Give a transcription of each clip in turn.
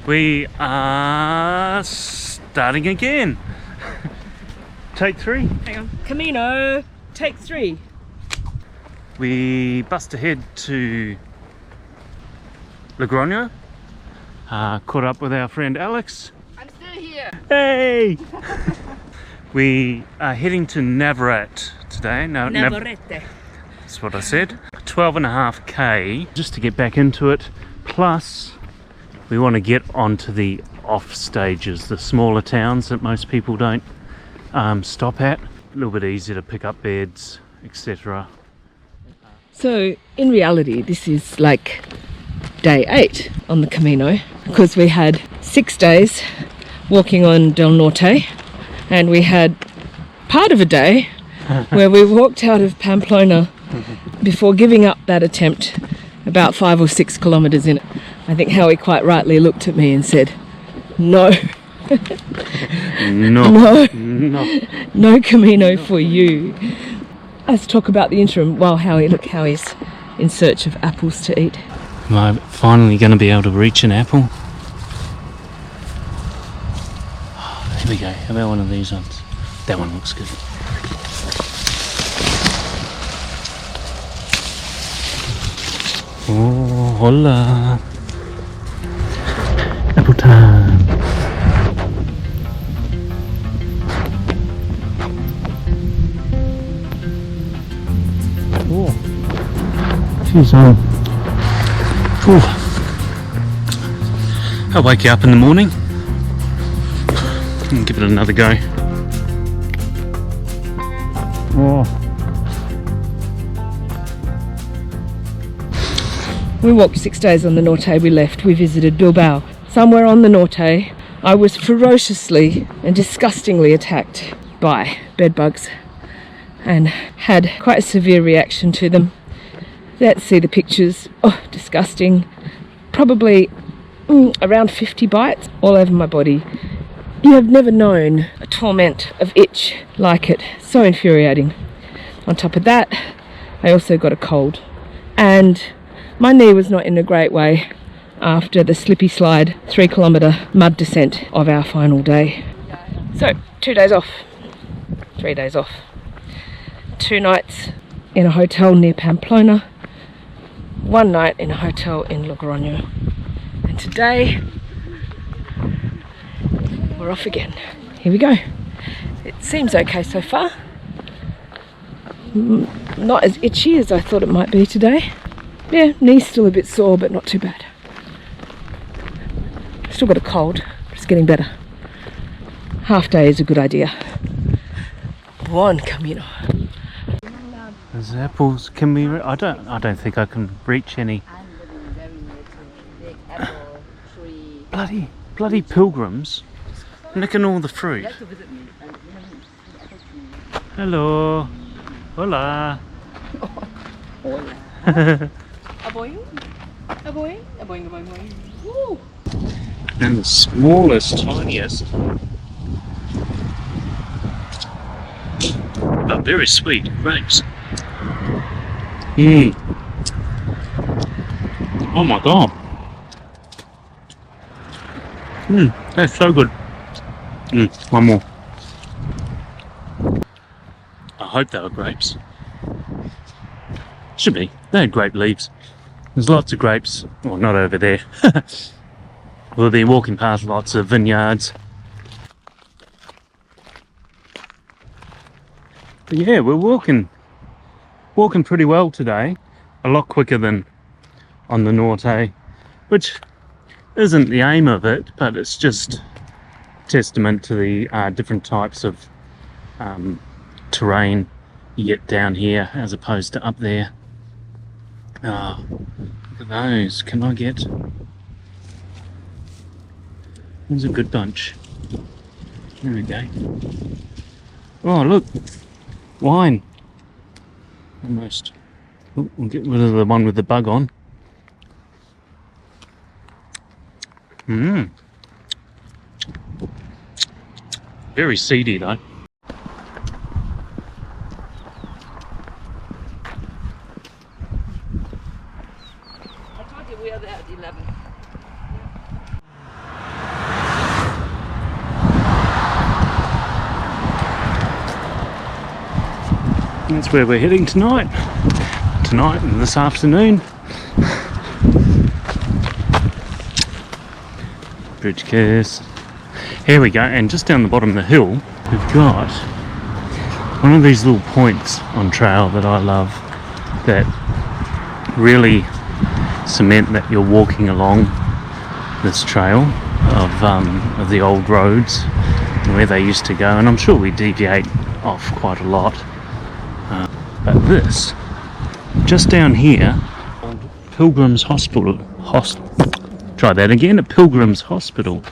We are starting again. Take 3. Hang on. Camino, take 3. We bust ahead to Logroño. Caught up with our friend Alex. I'm still here. Hey! We are heading to Navarette today. No, Navarette. That's what I said. 12.5k just to get back into it. Plus, we want to get onto the off stages, the smaller towns that most people don't stop at. A little bit easier to pick up beds, etc. So, in reality, this is like day 8 on the Camino, because we had 6 days walking on Del Norte, and we had part of a day where we walked out of Pamplona before giving up that attempt about 5 or 6 kilometres in. I think Howie quite rightly looked at me and said, no. No Camino for you. Let's talk about the interim. Well, Howie's in search of apples to eat. Am I finally going to be able to reach an apple? Oh, here we go. How about one of these ones? That one looks good. Oh, hola. Apple time. Oh. She's on. I'll wake you up in the morning and give it another go. Oh. We walked 6 days on the Norte. We left. We visited Bilbao. Somewhere on the Norte, I was ferociously and disgustingly attacked by bedbugs and had quite a severe reaction to them. Let's see the pictures. Oh, disgusting. Probably around 50 bites all over my body. You have never known a torment of itch like it. So infuriating. On top of that, I also got a cold. And my knee was not in a great way after the slippy slide 3-kilometre mud descent of our final day. So, 2 days off. 3 days off. 2 nights in a hotel near Pamplona. 1 night in a hotel in Logroño. And today, we're off again. Here we go. It seems okay so far. Not as itchy as I thought it might be today. Yeah, knee's still a bit sore, but not too bad. Still got a cold, but it's getting better. Half day is a good idea. Buon Camino. There's apples. Can we? I don't think I can reach any. Bloody pilgrims nicking all the fruit. Hello. Hola. And the smallest, tiniest, but very sweet grapes. Oh my god. That's so good. One more. I hope they were grapes. Should be. They had grape leaves. There's lots of grapes. Well, not over there. We'll be walking past lots of vineyards. But yeah, we're walking pretty well today. A lot quicker than on the Norte, which isn't the aim of it, but it's just testament to the different types of terrain you get down here as opposed to up there. Oh, look at those. Can I get... There's a good bunch. There we go. Oh, look. Wine. Almost. Oh, we'll get rid of the one with the bug on. Very seedy though. That's where we're heading tonight. Tonight and this afternoon. Bridge kiss. Here we go, and just down the bottom of the hill, we've got one of these little points on trail that I love, that really cement that you're walking along this trail of the old roads and where they used to go, and I'm sure we deviate off quite a lot. But this, just down here, old Pilgrim's Hospital. Try that again, a Pilgrim's Hospital.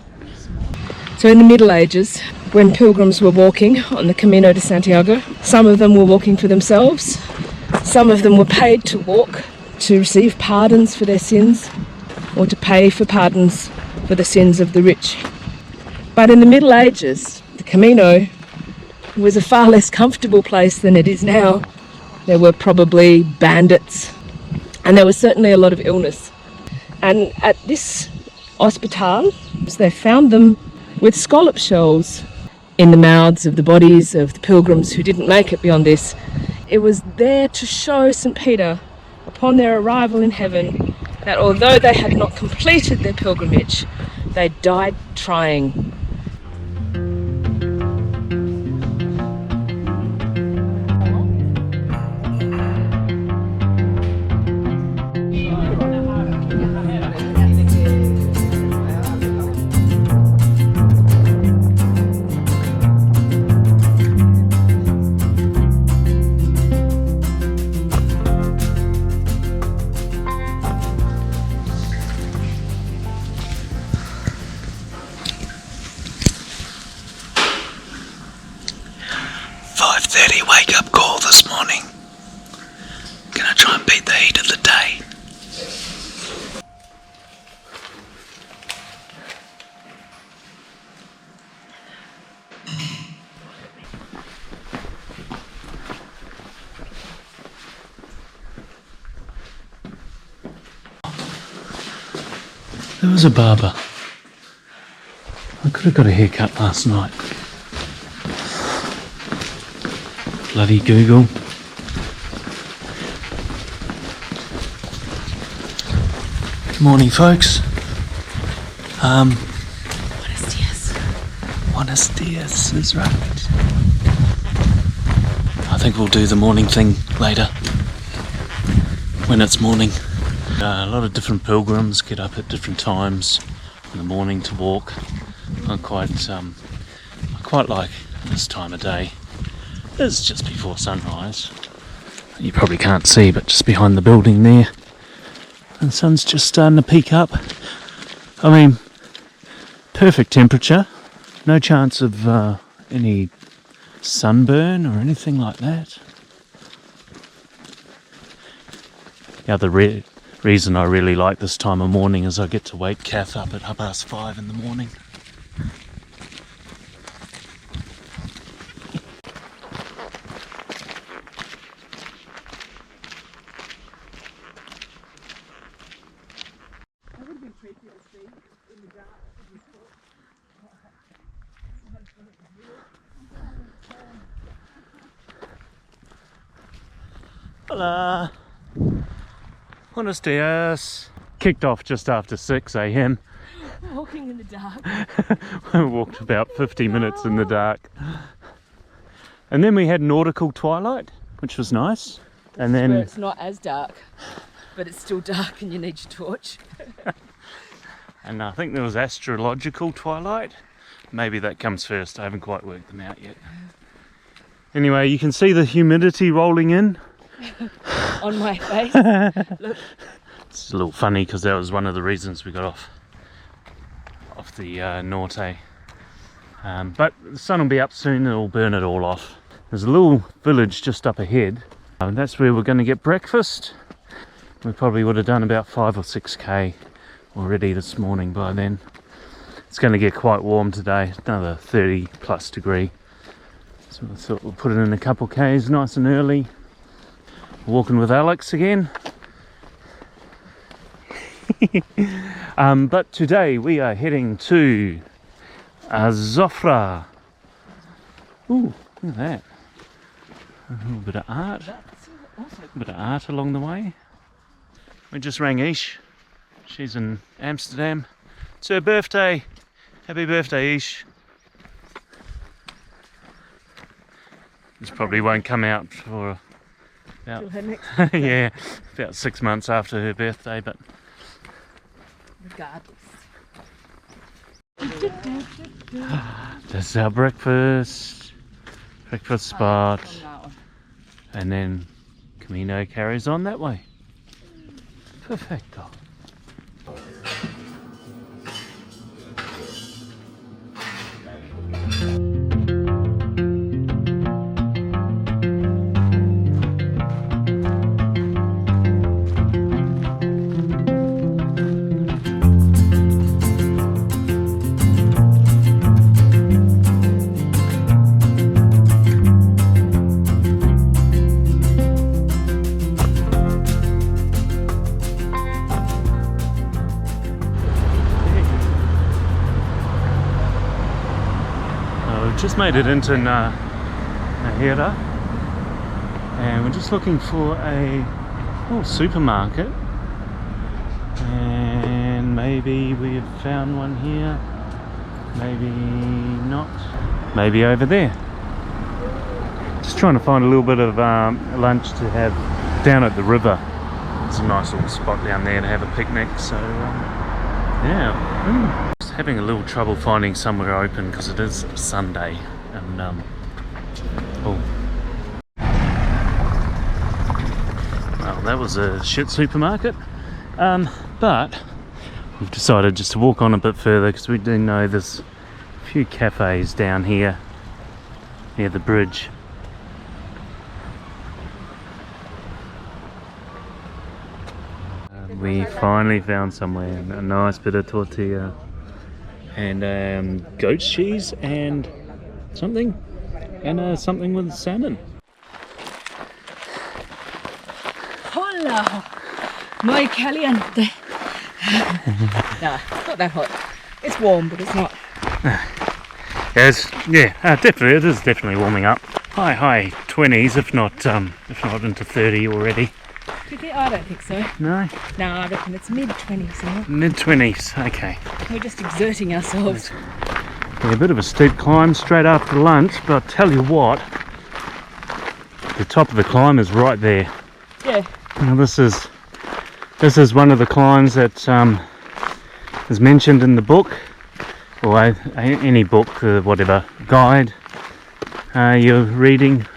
So in the Middle Ages, when pilgrims were walking on the Camino de Santiago, some of them were walking for themselves, some of them were paid to walk, to receive pardons for their sins, or to pay for pardons for the sins of the rich. But in the Middle Ages, the Camino was a far less comfortable place than it is now. There were probably bandits, and there was certainly a lot of illness. And at this hospital, they found them with scallop shells in the mouths of the bodies of the pilgrims who didn't make it beyond this. It was there to show St. Peter, upon their arrival in heaven, that although they had not completed their pilgrimage, they died trying. Wake-up call this morning. Gonna try and beat the heat of the day. There was a barber. I could have got a haircut last night. Bloody Google. Good morning, folks. Buenos dias. Buenos dias is right. I think we'll do the morning thing later, when it's morning. A lot of different pilgrims get up at different times in the morning to walk. I quite like this time of day. It's just before sunrise. You probably can't see, but just behind the building there. And the sun's just starting to peak up. I mean, perfect temperature. No chance of any sunburn or anything like that. The other reason I really like this time of morning is I get to wake Kath up at 5:30 in the morning. Hola. Buenos dias. Kicked off just after 6 a.m. Walking in the dark. I walked about 50 minutes in the dark. And then we had nautical twilight, which was nice. And then Where it's not as dark, but it's still dark and you need your torch. And I think there was astrological twilight. Maybe that comes first. I haven't quite worked them out yet. Anyway, you can see the humidity rolling in. On my face. Look. It's a little funny because that was one of the reasons we got off the Norte. But the sun will be up soon and it'll burn it all off. There's a little village just up ahead. And that's where we're going to get breakfast. We probably would have done about 5 or 6k already this morning by then. It's going to get quite warm today, another 30 plus degree. So I thought we'll put it in a couple k's nice and early. Walking with Alex again. But today we are heading to Azofra. Ooh, look at that. A little bit of art. A bit of art along the way. We just rang Ish. She's in Amsterdam. It's her birthday. Happy birthday, Ish. This probably won't come out for about, yeah, about 6 months after her birthday, but regardless. this is our breakfast spot, and then Camino carries on that way. Perfecto. Just made it into Najera, and we're just looking for a little supermarket, and maybe we've found one here, maybe not, maybe over there. Just trying to find a little bit of lunch to have down at the river. It's a nice little spot down there to have a picnic, so yeah. Just having a little trouble finding somewhere open because it is Sunday, and oh, well, that was a shit supermarket, but we've decided just to walk on a bit further because we do know there's a few cafes down here near the bridge. We finally found somewhere, a nice bit of tortilla and goat cheese and something with salmon. Hola, muy caliente. Nah, not that hot. It's warm, but it's not. Definitely, it is definitely warming up. High 20s, if not into 30 already. I don't think so. No? No, I reckon it's mid-20s now. Mid-20s, okay. We're just exerting ourselves. Yeah, a bit of a steep climb straight after lunch, but I'll tell you what, the top of the climb is right there. Yeah. Now this is one of the climbs that is mentioned in the book, or any book, whatever, guide you're reading.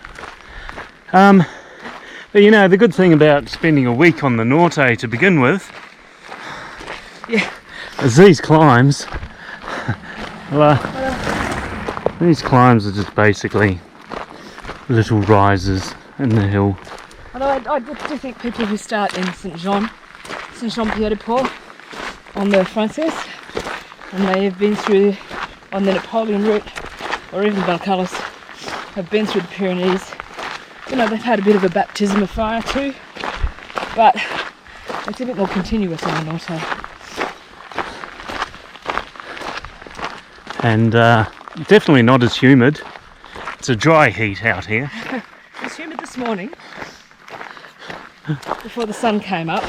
But you know, the good thing about spending a week on the Norte to begin with, is these climbs. These climbs are just basically little rises in the hill. Although I do think people who start in Saint-Jean-Pied-de-Port on the Frances, and they have been through on the Napoleon route, or even Balcalos, have been through the Pyrenees. You know, they've had a bit of a baptism of fire too, but it's a bit more continuous on the Norte. And definitely not as humid. It's a dry heat out here. It was humid this morning before the sun came up,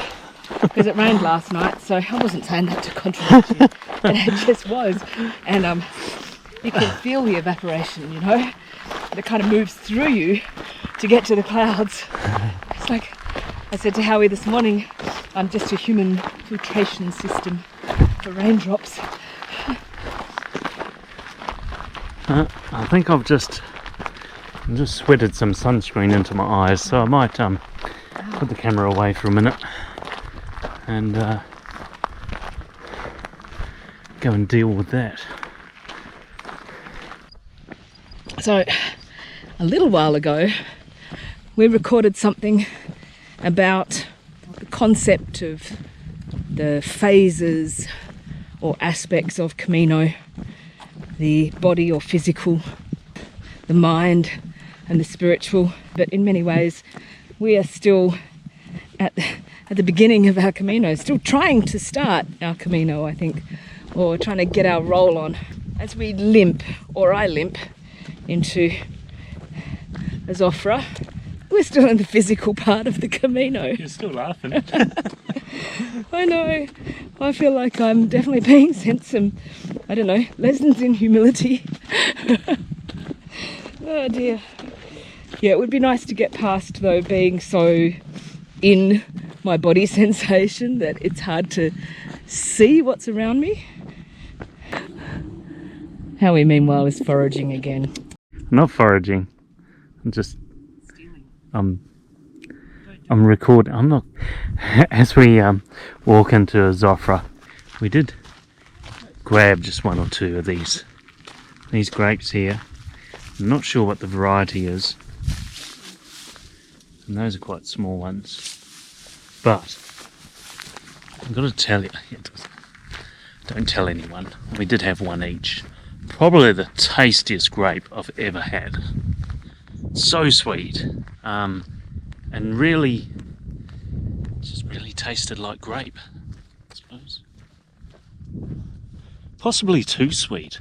because it rained last night, so I wasn't saying that to contradict you, but it just was. And you can feel the evaporation, you know, it kind of moves through you to get to the clouds. It's like I said to Howie this morning, I'm just a human filtration system for raindrops. I think I've just sweated some sunscreen into my eyes, so I might put the camera away for a minute and go and deal with that. So a little while ago we recorded something about the concept of the phases or aspects of Camino, the body or physical, the mind and the spiritual. But in many ways we are still at the beginning of our Camino, still trying to start our Camino, I think, or trying to get our roll on as we limp, or I limp, into Azofra, we're still in the physical part of the Camino. You're still laughing. I know. I feel like I'm definitely being sent some, I don't know, lessons in humility. Oh dear. Yeah, it would be nice to get past though being so in my body sensation that it's hard to see what's around me. Howie meanwhile is foraging again. I'm not foraging. I'm recording. I'm not. As we walk into Azofra, we did grab just one or two of these grapes here. I'm not sure what the variety is, and those are quite small ones. But I've got to tell you, don't tell anyone. We did have one each. Probably the tastiest grape I've ever had. So sweet, and really, just really tasted like grape, I suppose. Possibly too sweet.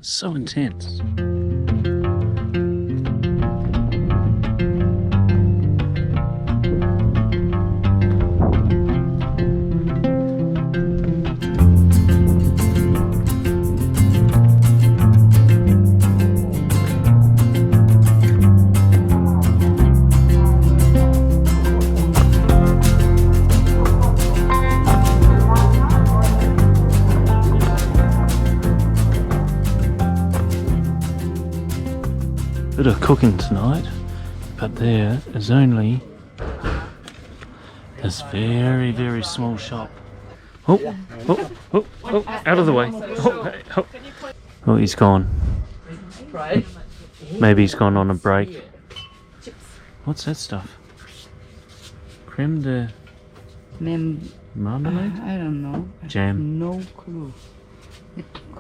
So intense. Bit of cooking tonight, but there is only this very, very small shop. Oh, out of the way. Oh, he's gone. Maybe he's gone on a break. What's that stuff? Creme de marmalade? I don't know. Jam. No clue.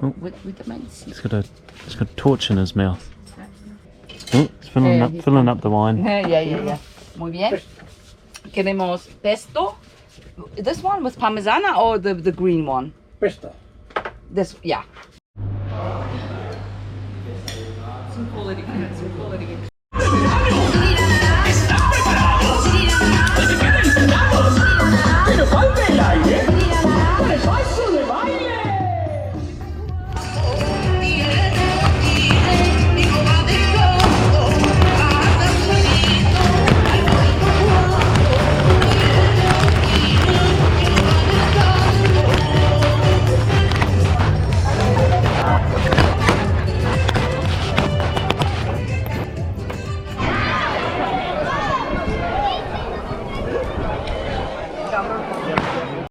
Oh. With the medicine. He's got a torch in his mouth. Oh, it's filling up the wine. Yeah. Muy bien. Queremos pesto. This one was parmesana or the green one? Pesto. This, yeah. Let's get